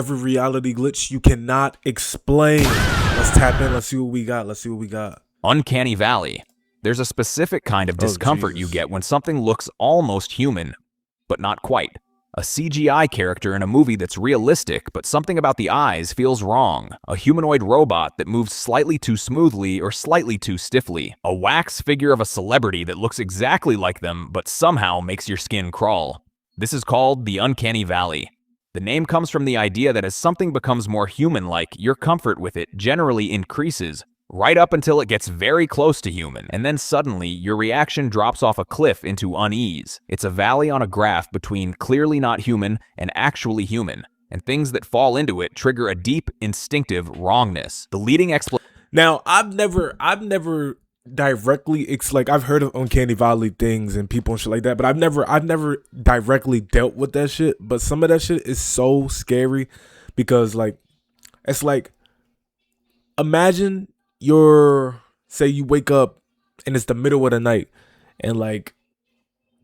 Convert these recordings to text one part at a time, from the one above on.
every reality glitch you cannot explain. Let's tap in. Let's see what we got. Let's see what we got. Uncanny valley. There's a specific kind of discomfort you get when something looks almost human, but not quite. A CGI character in a movie that's realistic, but something about the eyes feels wrong. A humanoid robot that moves slightly too smoothly or slightly too stiffly. A wax figure of a celebrity that looks exactly like them, but somehow makes your skin crawl. This is called the uncanny valley. The name comes from the idea that as something becomes more human-like, your comfort with it generally increases, right up until it gets very close to human, and then suddenly your reaction drops off a cliff into unease. It's a valley on a graph between clearly not human and actually human, and things that fall into it trigger a deep, instinctive wrongness. The leading explanation. Now, I've never directly, it's like I've heard of uncanny valley things and people and shit like that, but I've never directly dealt with that shit. But some of that shit is so scary because like it's like, imagine say you wake up and it's the middle of the night and like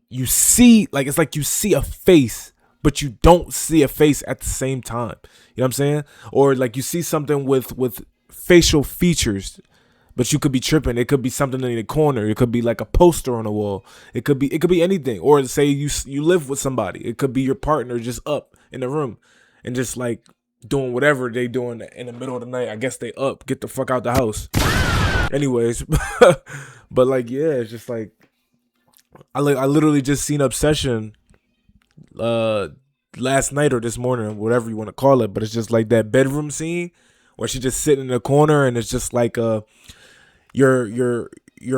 you see, like it's like you see a face but you don't see a face at the same time. You know what I'm saying? Or like you see something with facial features, but you could be tripping. It could be something in the corner. It could be like a poster on the wall. It could be anything. Or say you live with somebody. It could be your partner just up in the room and just like doing whatever they doing in the middle of the night. I guess they up, get the fuck out the house. Anyways, but like yeah, it's just like I literally just seen Obsession last night or this morning, whatever you want to call it. But it's just like that bedroom scene where she's just sitting in the corner and it's just like your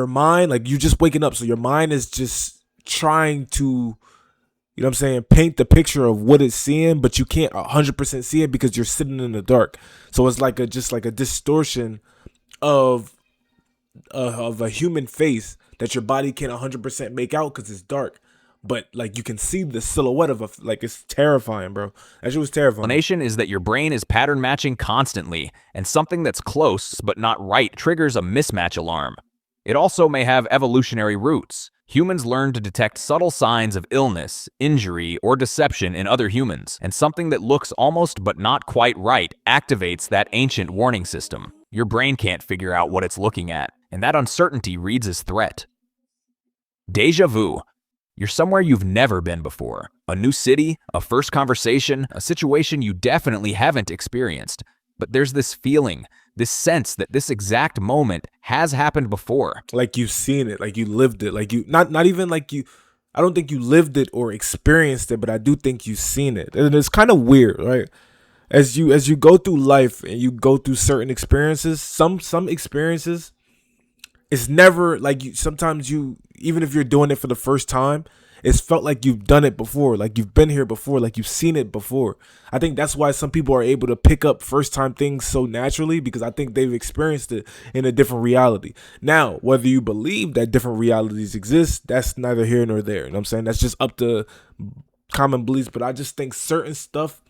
mind, like you just waking up, so your mind is just trying to, you know what I'm saying, paint the picture of what it's seeing, but you can't 100% see it because you're sitting in the dark. So it's like just like a distortion of a human face that your body can't 100% make out because it's dark. But like you can see the silhouette of like it's terrifying, bro. That shit was terrifying. Explanation is that your brain is pattern matching constantly, and something that's close but not right triggers a mismatch alarm. It also may have evolutionary roots. Humans learn to detect subtle signs of illness, injury, or deception in other humans, and something that looks almost but not quite right activates that ancient warning system. Your brain can't figure out what it's looking at, and that uncertainty reads as threat. Deja vu. You're somewhere you've never been before. A new city, a first conversation, a situation you definitely haven't experienced. But there's this feeling, this sense that this exact moment has happened before. Like you've seen it, like you lived it, like you, not even like you, I don't think you lived it or experienced it, but I do think you've seen it. And it's kind of weird, right? As you go through life and you go through certain experiences, some experiences, it's never like you, sometimes you, even if you're doing it for the first time, it's felt like you've done it before, like you've been here before, like you've seen it before. I think that's why some people are able to pick up first time things so naturally, because I think they've experienced it in a different reality. Now, whether you believe that different realities exist, that's neither here nor there. You know what I'm saying? That's just up to common beliefs. But I just think certain stuff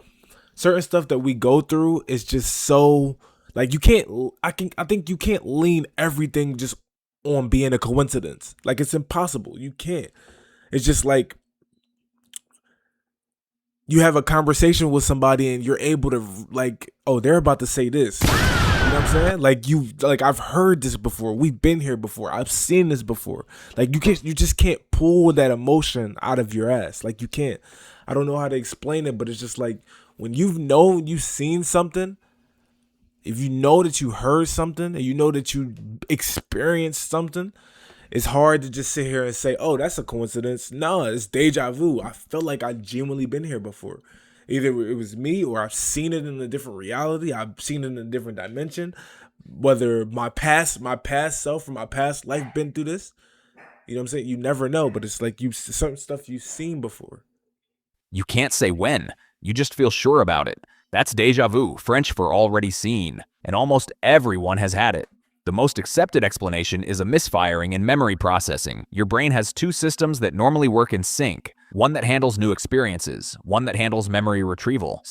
that we go through is just so like I think you can't lean everything just on being a coincidence. Like it's impossible. You can't. It's just like you have a conversation with somebody and you're able to like, oh, they're about to say this. You know what I'm saying? Like I've heard this before. We've been here before. I've seen this before. Like you just can't pull that emotion out of your ass. Like you can't. I don't know how to explain it, but it's just like when you've seen something, if you know that you heard something and you know that you experienced something, it's hard to just sit here and say, oh, that's a coincidence. No, it's deja vu. I felt like I've genuinely been here before. Either it was me or I've seen it in a different reality. I've seen it in a different dimension. Whether my past self or my past life been through this. You know what I'm saying? You never know, but it's like certain stuff you've seen before. You can't say when. You just feel sure about it. That's deja vu, French for already seen, and almost everyone has had it. The most accepted explanation is a misfiring in memory processing. Your brain has two systems that normally work in sync. One that handles new experiences, one that handles memory retrieval.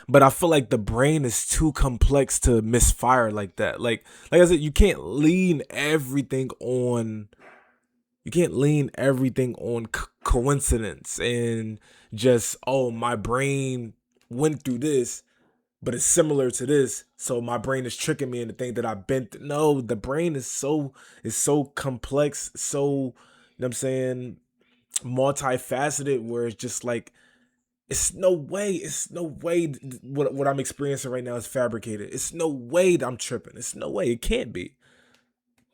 But I feel like the brain is too complex to misfire like that. Like I said, you can't lean everything on coincidence and just, oh, my brain went through this, but it's similar to this. So my brain is tricking me into think that I've been no, the brain is so complex, so you know what I'm saying, multifaceted, where it's just like it's no way what I'm experiencing right now is fabricated. It's no way that I'm tripping. It's no way. It can't be.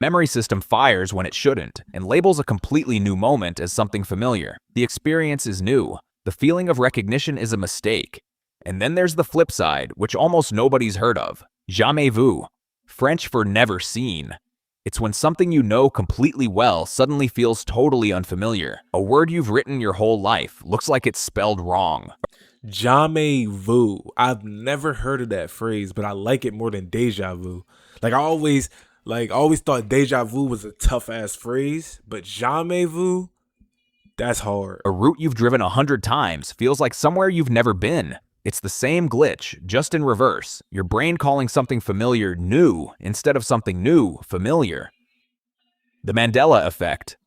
Memory system fires when it shouldn't and labels a completely new moment as something familiar. The experience is new. The feeling of recognition is a mistake. And then there's the flip side, which almost nobody's heard of. Jamais vu. French for never seen. It's when something you know completely well suddenly feels totally unfamiliar. A word you've written your whole life looks like it's spelled wrong. Jamais vu. I've never heard of that phrase, but I like it more than deja vu. Like I always thought deja vu was a tough ass phrase, but jamais vu, that's hard. A route you've driven 100 times feels like somewhere you've never been. It's the same glitch, just in reverse. Your brain calling something familiar new instead of something new familiar. The Mandela effect.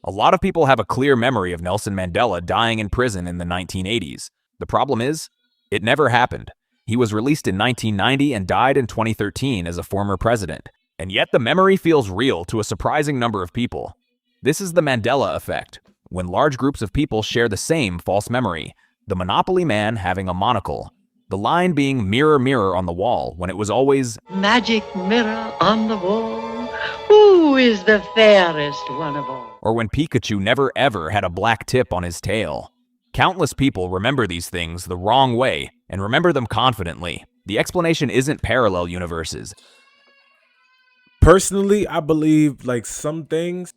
A lot of people have a clear memory of Nelson Mandela dying in prison in the 1980s. The problem is, it never happened. He was released in 1990 and died in 2013 as a former president. And yet the memory feels real to a surprising number of people. This is the Mandela effect, when large groups of people share the same false memory. The Monopoly man having a monocle. The line being mirror, mirror on the wall, when it was always magic mirror on the wall. Who is the fairest one of all? Or when Pikachu never ever had a black tip on his tail. Countless people remember these things the wrong way and remember them confidently. The explanation isn't parallel universes. Personally, I believe like some things.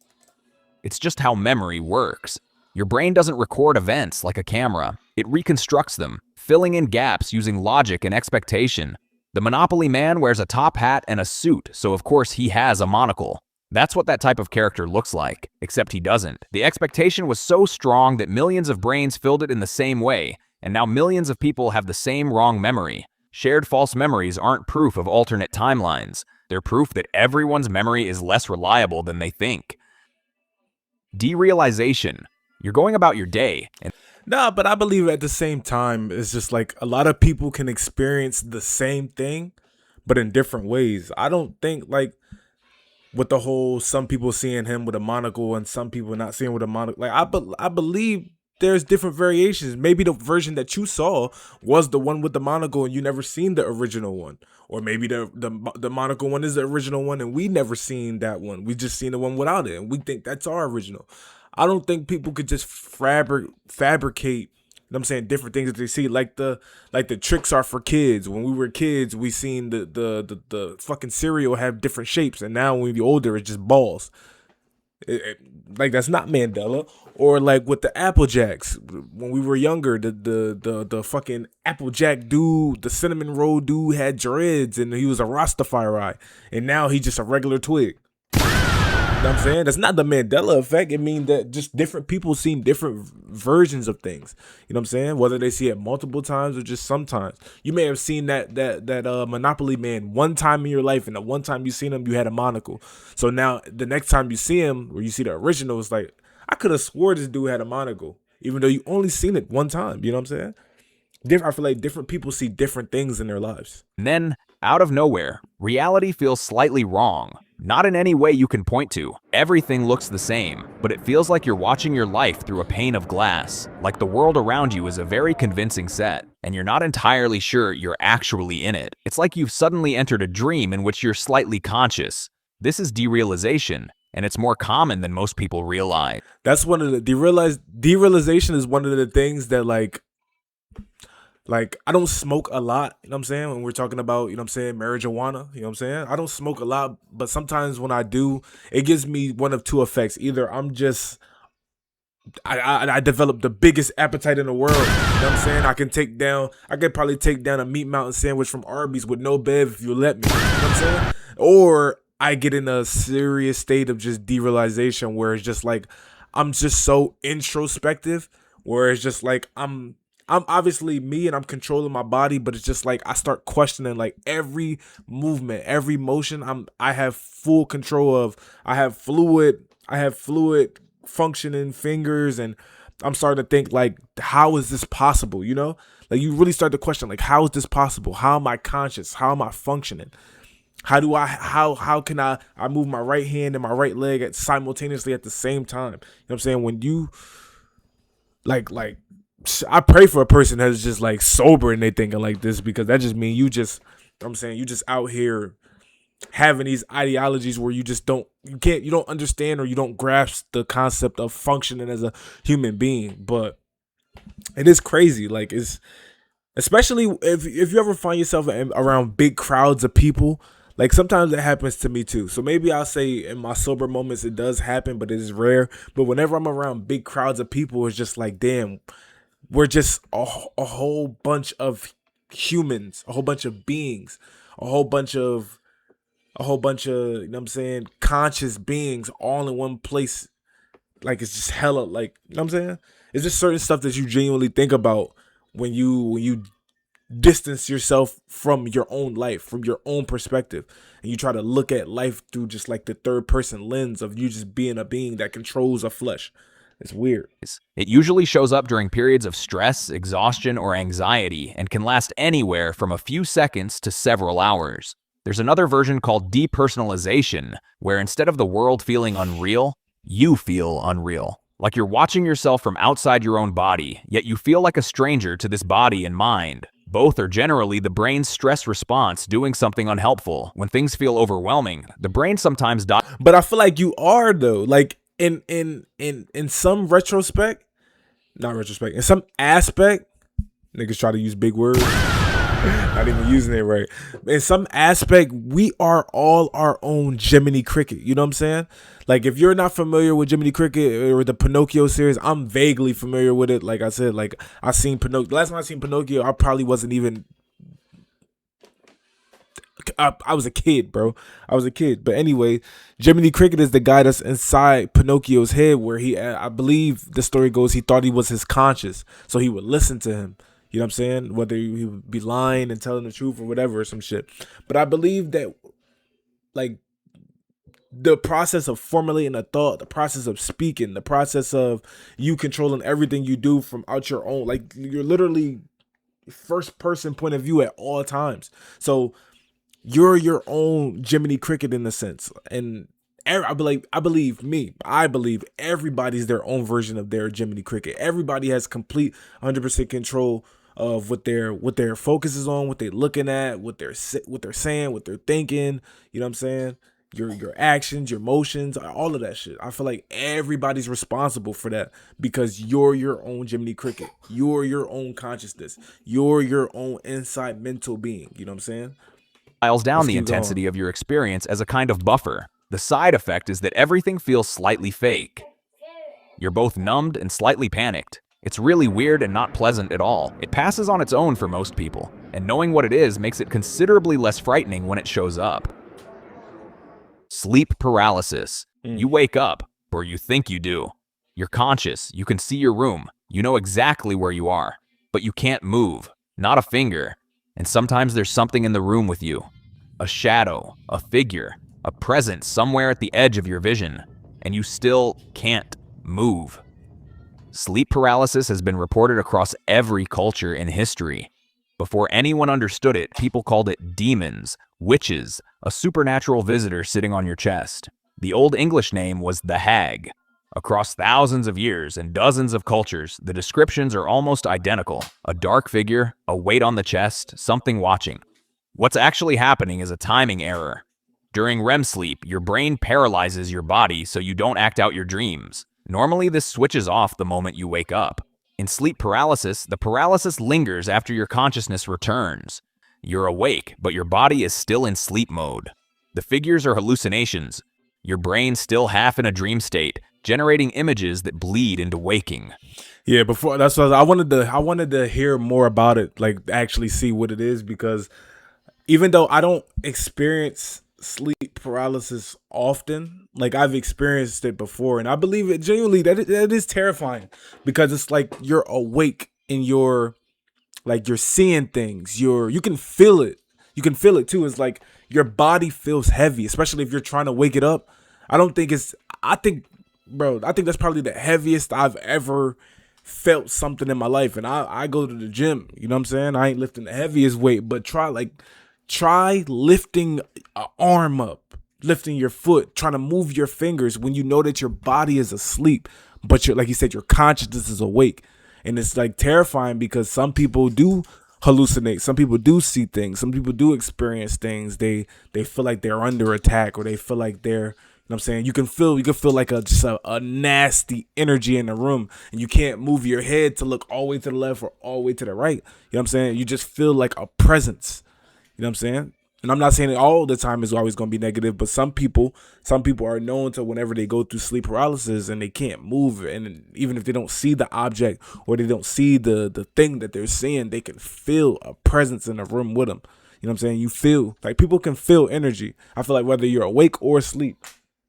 It's just how memory works. Your brain doesn't record events like a camera. It reconstructs them, filling in gaps using logic and expectation. The Monopoly man wears a top hat and a suit, so of course he has a monocle. That's what that type of character looks like, except he doesn't. The expectation was so strong that millions of brains filled it in the same way, and now millions of people have the same wrong memory. Shared false memories aren't proof of alternate timelines. They're proof that everyone's memory is less reliable than they think. Derealization. You're going about your day, and Nah, but I believe at the same time, it's just like a lot of people can experience the same thing, but in different ways. I don't think like with the whole some people seeing him with a monocle and some people not seeing with a monocle. Like I believe there's different variations. Maybe the version that you saw was the one with the monocle and you never seen the original one, or maybe the monocle one is the original one and we never seen that one. We just seen the one without it and we think that's our original. I don't think people could just fabricate, you know what I'm saying, different things that they see. Like the tricks are for kids. When we were kids, we seen the fucking cereal have different shapes, and now when you're older, it's just balls. Like that's not Mandela. Or like with the Apple Jacks, when we were younger, the fucking Apple Jack dude, the cinnamon roll dude had dreads and he was a Rastafari, and now he's just a regular twig. You know what I'm saying? That's not the Mandela effect. It means that just different people see different versions of things. You know what I'm saying? Whether they see it multiple times or just sometimes. You may have seen that Monopoly man one time in your life, and the one time you seen him, you had a monocle. So now the next time you see him, or you see the original, it's like, I could have swore this dude had a monocle, even though you only seen it one time. You know what I'm saying? I feel like different people see different things in their lives. And then, out of nowhere, reality feels slightly wrong. Not in any way you can point to. Everything looks the same, but it feels like you're watching your life through a pane of glass. Like the world around you is a very convincing set, and you're not entirely sure you're actually in it. It's like you've suddenly entered a dream in which you're slightly conscious. This is derealization, and it's more common than most people realize. That's one of the derealization is one of the things that like I don't smoke a lot, you know what I'm saying? When we're talking about, you know what I'm saying, marijuana, you know what I'm saying? I don't smoke a lot, but sometimes when I do, it gives me one of two effects. Either I develop the biggest appetite in the world, you know what I'm saying? I could probably take down a meat mountain sandwich from Arby's with no bev if you let me, you know what I'm saying? Or I get in a serious state of just derealization where it's just like, I'm just so introspective, where it's just like, I'm obviously me and I'm controlling my body, but it's just like I start questioning like every movement, every motion. I have full control of. I have fluid functioning fingers, and I'm starting to think like, how is this possible? You know, like you really start to question like, how is this possible? How am I conscious? How am I functioning? How can I move my right hand and my right leg simultaneously at the same time? You know what I'm saying? When you like I pray for a person that's just like sober and they thinking like this, because that just means you just, I'm saying, you just out here having these ideologies where you just you don't understand or you don't grasp the concept of functioning as a human being. But it is crazy. Like, it's, especially if you ever find yourself around big crowds of people. Like, sometimes that happens to me too. So maybe I'll say in my sober moments it does happen, but it is rare. But whenever I'm around big crowds of people, it's just like, damn, we're just a whole bunch of humans, a whole bunch of beings, a whole bunch of, you know what I'm saying, conscious beings all in one place. Like, it's just hella, like, you know what I'm saying? It's just certain stuff that you genuinely think about when you distance yourself from your own life, from your own perspective, and you try to look at life through just like the third person lens of you just being a being that controls a flesh. It's weird. It usually shows up during periods of stress, exhaustion, or anxiety, and can last anywhere from a few seconds to several hours. There's another version called depersonalization, where instead of the world feeling unreal, you feel unreal. Like you're watching yourself from outside your own body, yet you feel like a stranger to this body and mind. Both are generally the brain's stress response doing something unhelpful. When things feel overwhelming, the brain sometimes dies. But I feel like you are, though. Like, in some retrospect, not retrospect, in some aspect, niggas try to use big words. Not even using it right. In some aspect, we are all our own Jiminy Cricket. You know what I'm saying? Like, if you're not familiar with Jiminy Cricket or the Pinocchio series, I'm vaguely familiar with it. Like I said, like, I seen Pinocchio. The last time I seen Pinocchio, I probably wasn't even. I was a kid, bro. I was a kid. But anyway, Jiminy Cricket is the guy that's inside Pinocchio's head, where he, I believe the story goes, he thought he was his conscience, so he would listen to him. You know what I'm saying? Whether he would be lying and telling the truth or whatever or some shit. But I believe that, like, the process of formulating a thought, the process of speaking, the process of you controlling everything you do from out your own, like, you're literally first person point of view at all times. So you're your own Jiminy Cricket in a sense. And I believe everybody's their own version of their Jiminy Cricket. Everybody has complete 100% control of what their focus is on, what they're looking at, what they're saying, what they're thinking. You know what I'm saying? Your actions, your emotions, all of that shit. I feel like everybody's responsible for that, because you're your own Jiminy Cricket. You're your own consciousness. You're your own inside mental being. You know what I'm saying? Dials down the intensity of your experience as a kind of buffer. The side effect is that everything feels slightly fake. You're both numbed and slightly panicked. It's really weird and not pleasant at all. It passes on its own for most people, and knowing what it is makes it considerably less frightening when it shows up. Sleep paralysis. You wake up, or you think you do. You're conscious, you can see your room, you know exactly where you are, but you can't move, not a finger. And sometimes there's something in the room with you. A shadow, a figure, a presence somewhere at the edge of your vision, and you still can't move. Sleep paralysis has been reported across every culture in history. Before anyone understood it, people called it demons, witches, a supernatural visitor sitting on your chest. The Old English name was the hag. Across thousands of years and dozens of cultures, the descriptions are almost identical. A dark figure, a weight on the chest, something watching. What's actually happening is a timing error. During REM sleep, your brain paralyzes your body so you don't act out your dreams. Normally, this switches off the moment you wake up. In sleep paralysis, the paralysis lingers after your consciousness returns. You're awake, but your body is still in sleep mode. The figures are hallucinations. Your brain's still half in a dream state, generating images that bleed into waking. Yeah, before that's what I wanted to hear more about it, like actually see what it is, because even though I don't experience sleep paralysis often, like I've experienced it before, and I believe it genuinely that it is terrifying, because it's like you're awake and you're seeing things, you can feel it too. It's like your body feels heavy, especially if you're trying to wake it up. I think that's probably the heaviest I've ever felt something in my life. And I go to the gym, you know what I'm saying? I ain't lifting the heaviest weight, but try lifting an arm up, lifting your foot, trying to move your fingers when you know that your body is asleep, but like you said, your consciousness is awake. And it's like terrifying because some people do hallucinate, some people do see things, some people do experience things. They feel like they're under attack, or they feel like they're, you know what I'm saying? You can feel like a nasty energy in the room, and you can't move your head to look all the way to the left or all the way to the right. You know what I'm saying? You just feel like a presence. You know what I'm saying? And I'm not saying it all the time is always going to be negative, but some people are known to, whenever they go through sleep paralysis and they can't move, and even if they don't see the object or they don't see the thing that they're seeing, they can feel a presence in the room with them. You know what I'm saying? You feel like people can feel energy. I feel like whether you're awake or asleep,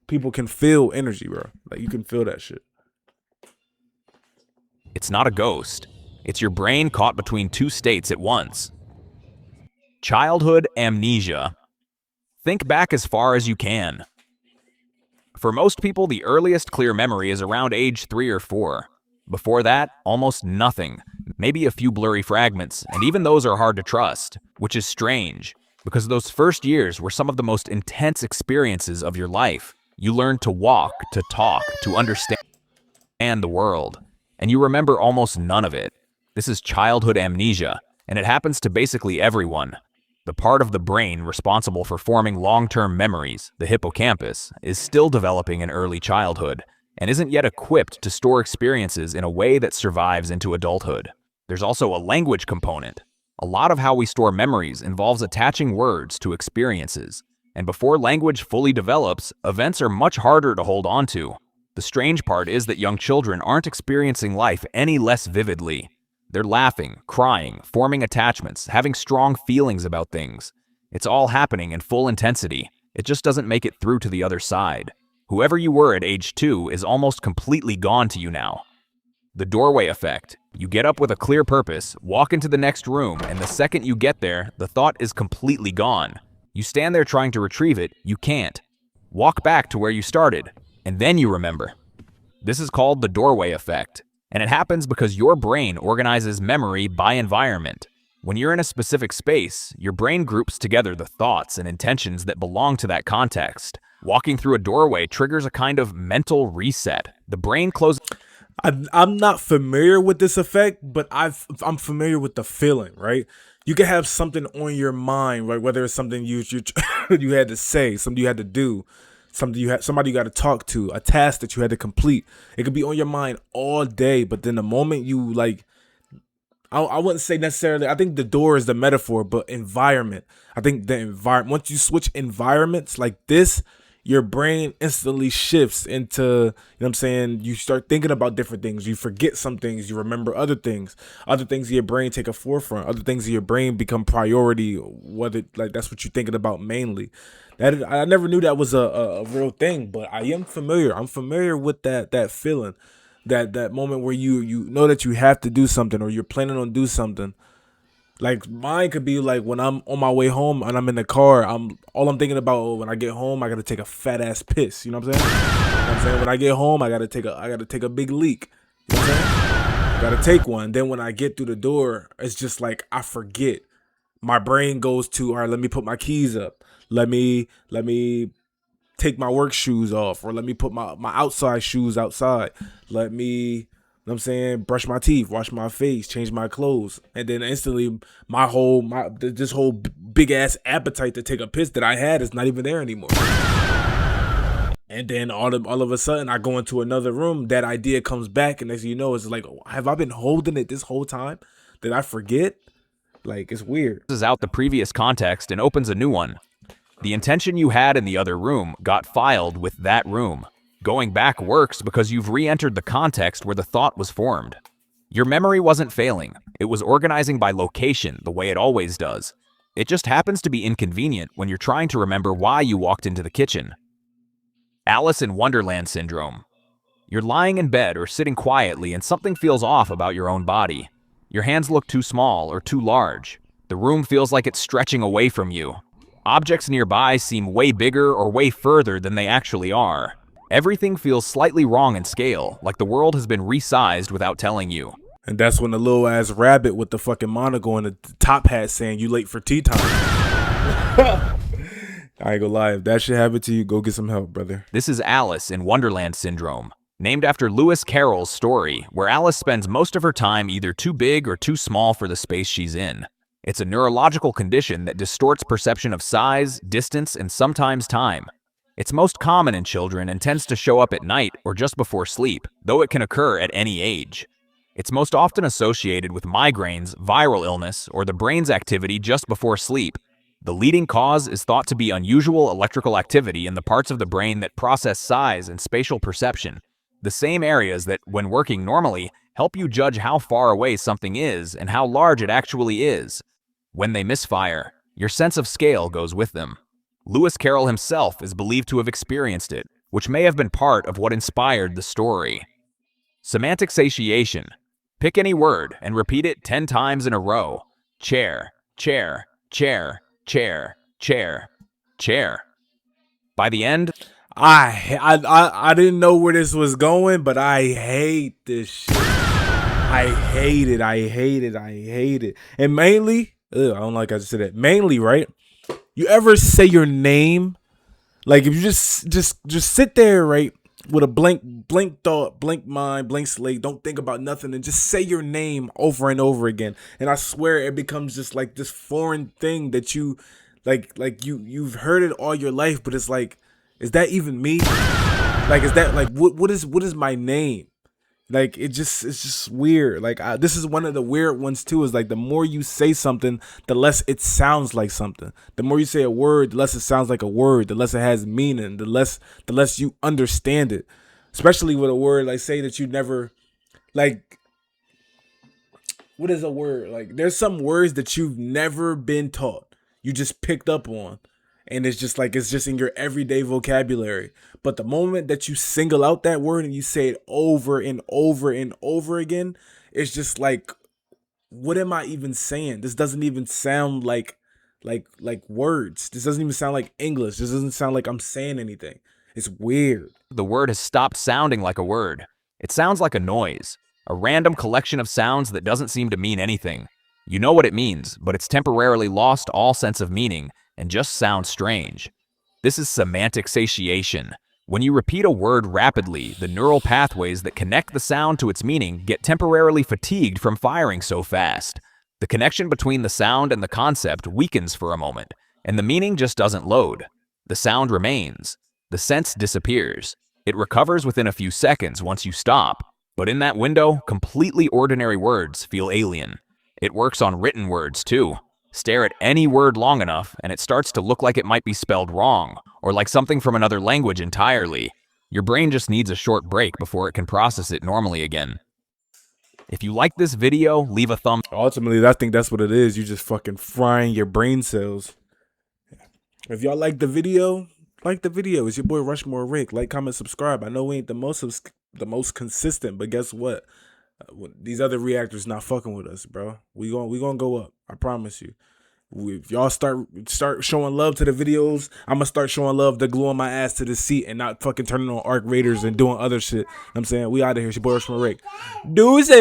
people can feel energy, bro. Like you can feel that shit. It's not a ghost. It's your brain caught between two states at once. Childhood amnesia. Think back as far as you can. For most people, the earliest clear memory is around age 3 or 4. Before that, almost nothing. Maybe a few blurry fragments, and even those are hard to trust, which is strange, because those first years were some of the most intense experiences of your life. You learned to walk, to talk, to understand the world, and you remember almost none of it. This is childhood amnesia, and it happens to basically everyone. The part of the brain responsible for forming long-term memories, the hippocampus, is still developing in early childhood and isn't yet equipped to store experiences in a way that survives into adulthood. There's also a language component. A lot of how we store memories involves attaching words to experiences, and before language fully develops, events are much harder to hold on to. The strange part is that young children aren't experiencing life any less vividly. They're laughing, crying, forming attachments, having strong feelings about things. It's all happening in full intensity. It just doesn't make it through to the other side. Whoever you were at age 2 is almost completely gone to you now. The doorway effect. You get up with a clear purpose, walk into the next room, and the second you get there, the thought is completely gone. You stand there trying to retrieve it, you can't. Walk back to where you started, and then you remember. This is called the doorway effect. And it happens because your brain organizes memory by environment. When you're in a specific space, your brain groups together the thoughts and intentions that belong to that context. Walking through a doorway triggers a kind of mental reset. The brain closes... I'm not familiar with this effect, but I'm familiar with the feeling, right? You can have something on your mind, right? Whether it's something you you had to say, something you had to do, somebody you got to talk to, a task that you had to complete. It could be on your mind all day, but then the moment you I wouldn't say necessarily, I think the door is the metaphor, but environment. I think the environment, once you switch environments like this, your brain instantly shifts into, you know what I'm saying, you start thinking about different things. You forget some things, you remember other things. Other things in your brain take a forefront. Other things in your brain become priority, whether like that's what you're thinking about mainly. I never knew that was a real thing, but I am familiar. I'm familiar with that feeling, that moment where you know that you have to do something or you're planning on do something. Like mine could be like when I'm on my way home and I'm in the car, all I'm thinking about, oh, when I get home, I gotta take a fat ass piss. You know what I'm saying? You know what I'm saying? When I get home, I gotta take a big leak. You know what I'm saying? I gotta take one. Then when I get through the door, it's just like I forget. My brain goes to, all right, let me put my keys up. Let me take my work shoes off, or let me put my outside shoes outside. Let me, you know what I'm saying, brush my teeth, wash my face, change my clothes. And then instantly this whole big ass appetite to take a piss that I had is not even there anymore. And then all of a sudden I go into another room, that idea comes back, and next thing you know, it's like, have I been holding it this whole time? Did I forget? Like, it's weird. This is out the previous context and opens a new one. The intention you had in the other room got filed with that room. Going back works because you've re-entered the context where the thought was formed. Your memory wasn't failing. It was organizing by location the way it always does. It just happens to be inconvenient when you're trying to remember why you walked into the kitchen. Alice in Wonderland syndrome. You're lying in bed or sitting quietly and something feels off about your own body. Your hands look too small or too large. The room feels like it's stretching away from you. Objects nearby seem way bigger or way further than they actually are. Everything feels slightly wrong in scale, like the world has been resized without telling you. And that's when the little ass rabbit with the fucking monocle and the top hat saying you late for tea time. I ain't gonna lie, if that shit happened to you, go get some help, brother. This is Alice in Wonderland Syndrome, named after Lewis Carroll's story, where Alice spends most of her time either too big or too small for the space she's in. It's a neurological condition that distorts perception of size, distance, and sometimes time. It's most common in children and tends to show up at night or just before sleep, though it can occur at any age. It's most often associated with migraines, viral illness, or the brain's activity just before sleep. The leading cause is thought to be unusual electrical activity in the parts of the brain that process size and spatial perception, the same areas that, when working normally, help you judge how far away something is and how large it actually is. When they misfire, your sense of scale goes with them. Lewis Carroll himself is believed to have experienced it, which may have been part of what inspired the story. Semantic satiation. Pick any word and repeat it 10 times in a row. Chair, chair, chair, chair, chair, chair. By the end, I didn't know where this was going, but I hate this shit. I hate it. I hate it. I hate it. And mainly, I don't like I just said that. Mainly, right? You ever say your name? Like if you just sit there, right, with a blank thought, blank mind, blank slate, don't think about nothing, and just say your name over and over again. And I swear it becomes just like this foreign thing that you you've heard it all your life, but it's like, is that even me? Like, is that like what is my name? Like it's just weird. Like this is one of the weird ones too. Is like the more you say something, the less it sounds like something. The more you say a word, the less it sounds like a word. The less it has meaning. The less you understand it. Especially with a word like, say that you never, like, what is a word? Like there's some words that you've never been taught. You just picked up on. And it's just like, it's just in your everyday vocabulary. But the moment that you single out that word and you say it over and over and over again, it's just like, what am I even saying? This doesn't even sound like words. This doesn't even sound like English. This doesn't sound like I'm saying anything. It's weird. the word has stopped sounding like a word. It sounds like a noise, a random collection of sounds that doesn't seem to mean anything. You know what it means, but it's temporarily lost all sense of meaning and just sounds strange. This is semantic satiation. When you repeat a word rapidly, the neural pathways that connect the sound to its meaning get temporarily fatigued from firing so fast. The connection between the sound and the concept weakens for a moment, and the meaning just doesn't load. The sound remains. The sense disappears. It recovers within a few seconds once you stop, but in that window, completely ordinary words feel alien. It works on written words too. Stare at any word long enough, and it starts to look like it might be spelled wrong, or like something from another language entirely. Your brain just needs a short break before it can process it normally again. If you like this video, leave a thumbs up. Ultimately, I think that's what it is. You just fucking frying your brain cells. If y'all like the video, like the video. It's your boy RushMoreRick. Like, comment, subscribe. I know we ain't the most consistent, but guess what? These other reactors not fucking with us, bro. We gonna go up. I promise you. If y'all start showing love to the videos, I'm gonna start showing love to gluing my ass to the seat and not fucking turning on Arc Raiders and doing other shit. You know what I'm saying? We out of here. It's your boy RushMoreRick. Deuces.